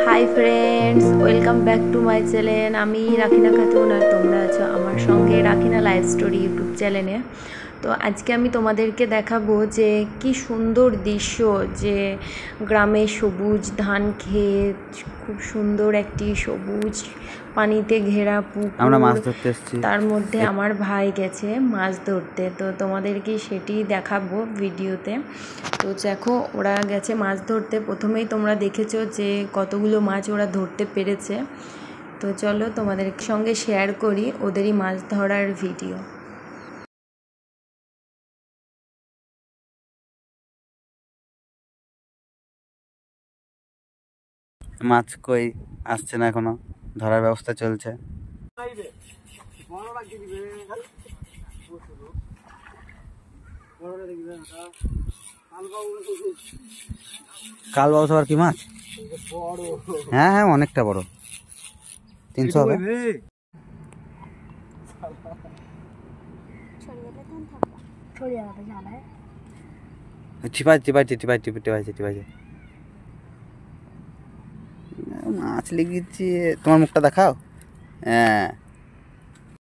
Hi friends, welcome back to my channel. আমি রাখিনা খাতুন আর তোমরা আছো আমার সঙ্গে রাখিনা লাইফ স্টোরি ইউটিউব চ্যানেলে। তো আজকে আমি তোমাদেরকে দেখাবো যে কি সুন্দর দৃশ্য, যে গ্রামে সবুজ ধান ক্ষেত, খুব সুন্দর একটি সবুজ পানিতে ঘেরা পুকুর। আমরা মাছ ধরতে এসেছি, তার মধ্যে আমার ভাই গেছে মাছ ধরতে, তো তোমাদেরকে সেটি দেখাবো ভিডিওতে। তো দেখো ওরা গেছে মাছ ধরতে। প্রথমেই তোমরা দেখেছো যে কতগুলো মাছ ওরা ধরতে পেরেছে। তো চলো তোমাদের সঙ্গে শেয়ার করি ওদেরই মাছ ধরার ভিডিও। মাছ কই আসছে না, এখনো ধরার ব্যবস্থা চলছে। কালবাউস আবার কি মাছ? হ্যাঁ হ্যাঁ, অনেকটা বড়, 300 হবে। মাছ লেগেছে, তোমার মুখটা দেখাও। হ্যাঁ,